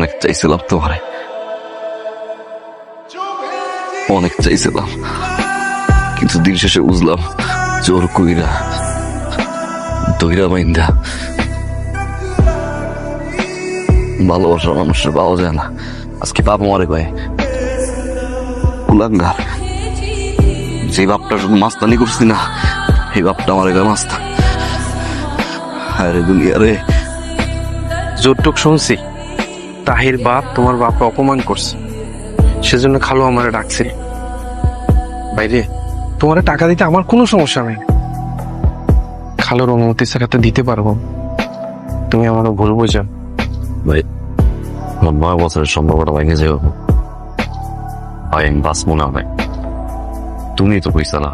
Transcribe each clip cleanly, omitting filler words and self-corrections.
অনেক চাইছিলাম তোমারে, অনেক চাইছিলাম, কিন্তু দিন শেষে বুঝলাম জোর কইরা দইরা মাইন্দা ভালোবাসার মানুষের পাওয়া যায় না। আজকে বাপ মারে ভাই কুলাঙ্গার, যে বাপটা শুধু মাস্তানি করছি না, এই বাপটা আমার গায়ে মাস্তা। আরে দুনিয়া রে, যতটুক শুনছি তাহির বাপ তোমার বাপকে অপমান করছে, সেজন্য খালু আমারে ডাকছিল। বাইরে তোমার টাকা দিতে আমার কোনো সমস্যা নেই, খালুর অনুমতি ছাড়া তো দিতে পারবো। তুমি আমারও ভুল বোঝো ভাই। আমার 9 বছরের সম্পর্কটা ভেঙে যাও ভাই, আমি বাঁচবো না ভাই। তুমি তো কইছা না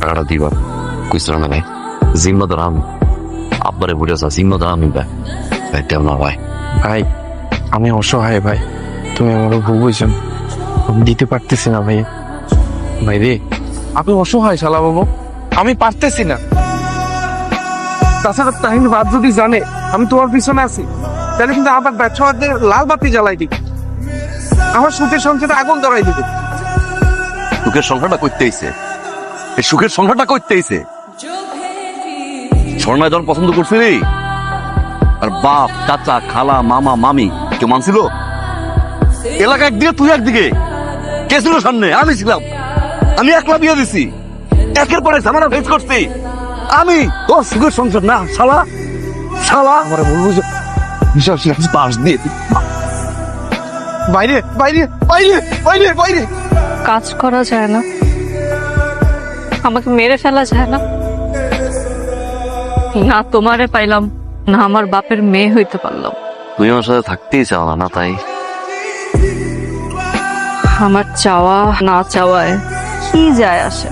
টাকাটা দিবা, কইছিল না ভাই? জিম্মাদার আমি, আব্বারে বুঝেছা জিম্মাদার আমি ভাই। ভাই তেমন না ভাই। ভাই আমি অসহায় ভাই, তুমি আমারও ভুল বোঝো, আমি দিতে পারতেছি না ভাই। ভাই রে আপনি অসহায় শালা বাবু, আমি পারতেছি না। তাছাড়া তাহিন বাদ যদি জানে আমি তোমার পিছনে আছি, তাহলে কিন্তু আবার ব্যবসাদের লাল বাতি জ্বালাই দিবে, আমার সুখের সংসারে আগুন ধরাই দিবে। সুখের সংখ্যাটা করতেইছে, এই সুখের সংখ্যাটা করতেইছে। স্বর্ণায় যখন পছন্দ করছিলি, আর বাপ চাচা খালা মামা মামি কেউ মানছিল? এলাকা একদিকে তুই একদিকে, কে ছিল সামনে? আমি ছিলাম, আমি একলা বিয়ে দিছি, একের পরে ঝামেলা ফেস করছি আমি। তোর সুখের সংসার না শালা, শালা আমার ভুল বুঝো, পাশ দিয়ে বাইরে বাইরে বাইরে বাইরে বাইরে। কাজ করা যায় না, আমাকে মেরে ফেলা যায় না, না তোমারে পাইলাম না আমার বাপের মেয়ে হইতে পারলাম। তুই আমার সাথে থাকতেই চাও না, না তাই? আমার চাওয়া না চাওয়ায় কি যায় আসে?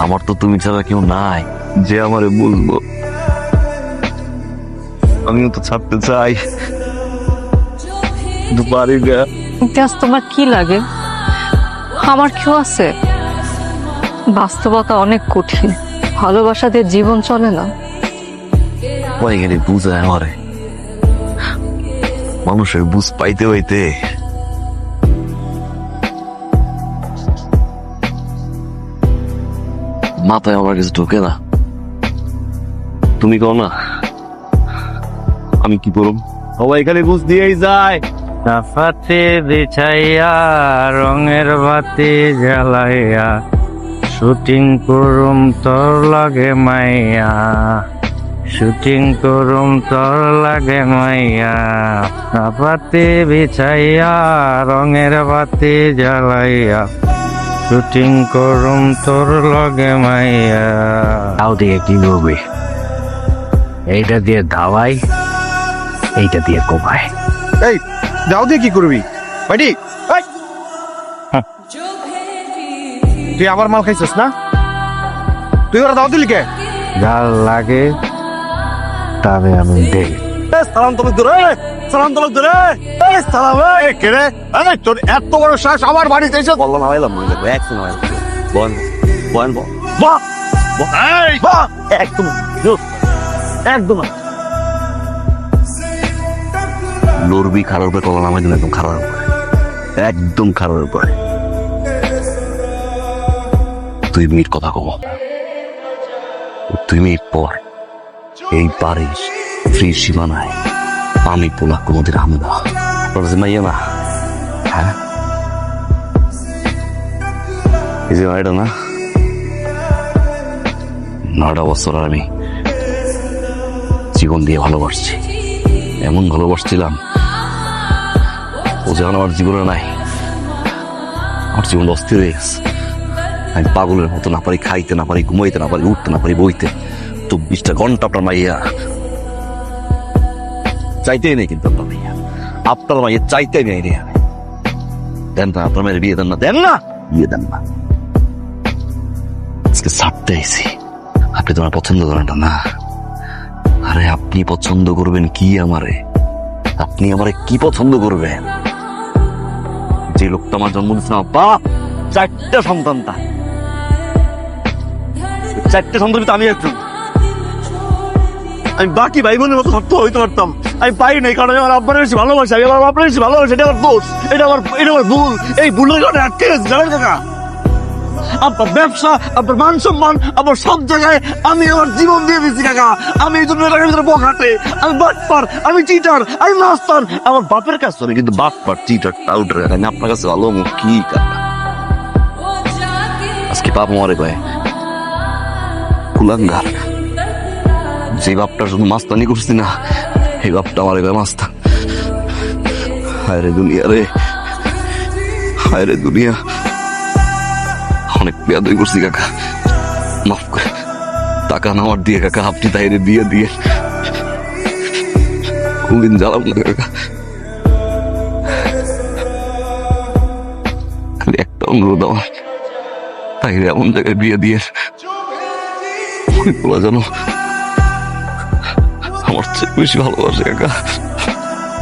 আমার তো তুমি ছাড়া কেউ নাই যে আমারে বলবো। আমিও তো ছাড়তে চাই, কিন্তু পারি না। ইতিহাস তোমার কি লাগে? আমার কেউ আছে? বাস্তবতা অনেক কঠিন, ভালোবাসা দিয়ে জীবন চলে না। ওইখানে বুঝায় আমারে, মানুষের বুঝ পাইতে হইতে মাথায় আমার কিছু ঢোকে না। তুমি কও না, আমি কি করব? সবাই এখানে বুঝ দিয়েই যায়। সাফাতে বিছাইয়া রঙের বাতি জ্বালাইয়া শুটিং করুম তোর লাগে মাইয়া, শুটিং করুম তোর লাগে মাইয়া। সাফাতে বিছাইয়া রঙের বাতি জ্বালাইয়া শুটিং করুম তোর লগে মাইয়া। তাও দিয়ে কি করবি? এইটা দিয়ে ধাওয়াই, এইটা দিয়ে কোপায়। এই দাও দিয়ে কি করবি? বাইটি তুই আবার মাল খাইছিস না? তুই ওরা দাও দিলি কে? যার লাগে তবে আমি দেই। সালাম তোমাকে দূরে, সালাম তোমাকে দূরে, সালাম। কে রে? তোর এত বড় শ্বাস আমার বাড়িতে এসে বললাম আইলাম, একদম বল বল বল বাহ বাহ, একদম একদম লড়বি খারাপ উপরে কলা নামাই দিন, একদম খারাপ উপরে, একদম খারাপ উপরে। 2 মিনিট কথা কম, 2 মিনিট পর এই বাড়ির ফ্রি সীমানায় আমি পোলা কোনোদিন আহমেদা মাইয়া না। হ্যাঁ এই যে মাইটা না, 9টা বছর আমি জীবন দিয়ে ভালোবাসছি, এমন ভালোবাসছিলাম ও যেন আমার জীবনে নাই। আমার জীবন অস্থির হয়ে গেছে, আমি পাগলের মতো না পারি খাইতে, না পারি ঘুমাইতে, না পারি উঠতে, না পারি বইতে। 24টা ঘন্টা আপনার মাইয়া চাইতেই নেই, কিন্তু আপনার মাইয়া, আপনার মাইয়া চাইতেই নেই রে। দেন না আপনার মেয়ের বিয়ে দেন না, দেন না বিয়ে দেন না। আজকে ছাড়তে আইছি, আপনি তোমার পছন্দ করেন না। আরে আপনি পছন্দ করবেন কি আমারে? আপনি আমারে কি পছন্দ করবেন? যে লোকটা আমার জন্ম দিচ্ছে না, বাপ 4টা সন্তান, তার 4টে সন্তান আমি একজন। আমি বাকি ভাই বোনের মতো শক্ত হইতে পারতাম, আমি পাই নাই, কারণ আমি আমার আব্বার বেশি ভালোবাসি, আমি আমার বাবার বেশি ভালোবাসি, এটা আমার দোষ, এটা আমার ভুল। এই ভুলের কারণে আটকে গেছি, জানেন কাকা? আপনার ব্যবসা, আপনার মান সম্মান, আপনার সব জায়গায় আমি আমার জীবন দিয়ে দিচ্ছি কাকা। আমি এই জন্য এলাকার ভিতরে বখাটে, আমি বাটপার, আমি চিটার, আমি মাস্তান। আমার বাপের কাছে আমি কিন্তু বাটপার, চিটার, টাউটার কাকা। আমি আপনার কাছে ভালো মুখ কি কাকা? আজকে বাপ মরে কয়ে কুলাঙ্গার, যে বাপটার জন্য মাস্তানি করছি না, এই বাপটা আমার কয়ে মাস্তান। হায় রে দুনিয়া রে, হায় রে দুনিয়া। অনেক বেয়াদবি করছি কাকা, মাফ করে। টাকা নামার দিয়ে কাকা, আপনি তাইরে বিয়ে দিয়ে কোনদিন জ্বালাম না কাকা। খালি একটা অনুরোধ আমার, তাইরে এমন জায়গায় বিয়ে দিয়ে বলা জানো আমার চেয়ে বেশি ভালোবাসে কাকা।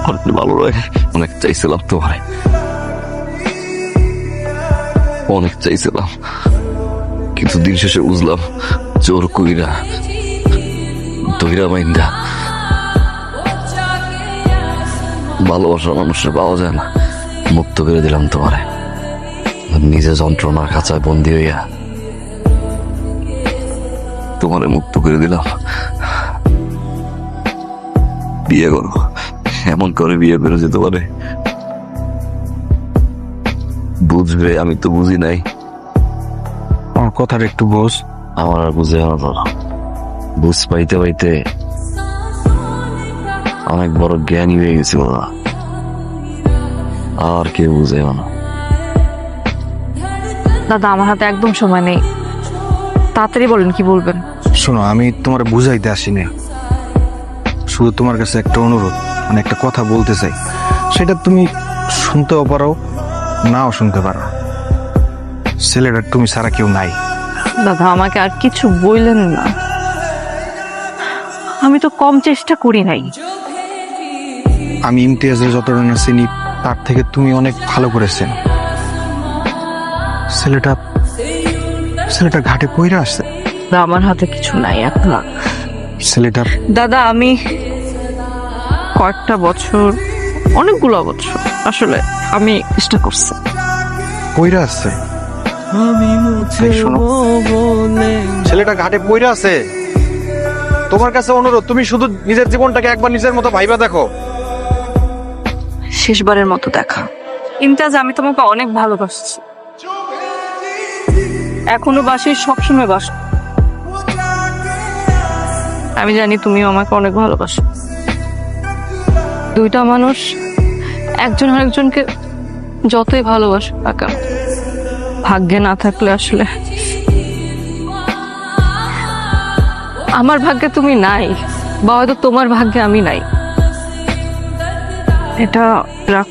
অনেক ভালো লাগে, অনেক চাইছিলাম তোমার, অনেক চাইছিলাম, কিন্তু দিন শেষে বুঝলাম জোর কইরা দইরা মাইন্দা ভালোবাসার মানুষের পাওয়া যায় না। মুক্ত করে দিলাম তোমারে, নিজে যন্ত্রণার খাঁচায় বন্দি হইয়া তোমারে মুক্ত করে দিলাম। বিয়ে করো, এমন করে বিয়ে করে যেতে পারে বুঝবে, আমি তো বুঝি নাই। আমার কথাটা একটু বোঝ। আমার আর বুঝে না তো, বুঝ পাইতে পাইতে অনেক বড় জ্ঞানী হয়ে গেছি বাবা, আর কেউ বুঝে না। দাদা আমার হাতে একদম সময় নেই, তাড়াতাড়ি বলেন কি বলবেন। শোনো, আমি তোমার বুঝাইতে আসিনি, শুধু তোমার কাছে একটা অনুরোধ, মানে একটা কথা বলতে চাই। সেটা তুমি শুনতেও পারো, নাও শুনতে পারো। ছেলেটা তুমি ছাড়া কেউ নাই। দাদা আমাকে আর কিছু বললেন না, আমি তো কম চেষ্টা করি নাই। আমি ইমতিয়াজের যতটা না চিনি, তার থেকে তুমি অনেক ভালো করেছেন। ছেলেটা ঘাটে পইরা আসছে। দাদা আমার হাতে কিছু নাই এখন। ছেলেটার দাদা আমি কয়েকটা বছর, অনেকগুলো বছর আসলে আমি চেষ্টা করছি। পইরা আসছে। এই শোনো, ছেলেটা ঘাটে পইরা আছে। তোমার কাছে অনুরোধ, তুমি শুধু নিজের জীবনটাকে একবার নিজের মতো ভাইবা দেখো। শেষবারের মতো দেখা। ইমতিয়াজ আমি তোমাকে অনেক ভালোবাসছি, এখনো বাসি, সবসময় বাসি। আমি জানি তুমিও আমাকে অনেক ভালোবাসো। দুইটা মানুষ একজন আরেকজনকে যতই ভালোবাসে না কেন, ভাগ্যে না থাকলে আসলে, আমার ভাগ্যে তুমি নাই, বা হয়তো তোমার ভাগ্যে আমি নাই, এটা রাখ।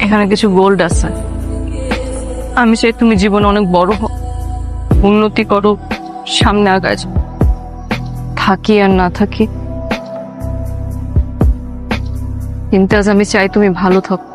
এখানে কিছু গোল্ড আছে, আমি চাই তুমি জীবনে অনেক বড় হও, উন্নতি করো, সামনে আগায় যাও। থাকি আর না থাকি, কিন্তু আজ আমি চাই তুমি ভালো থাকো।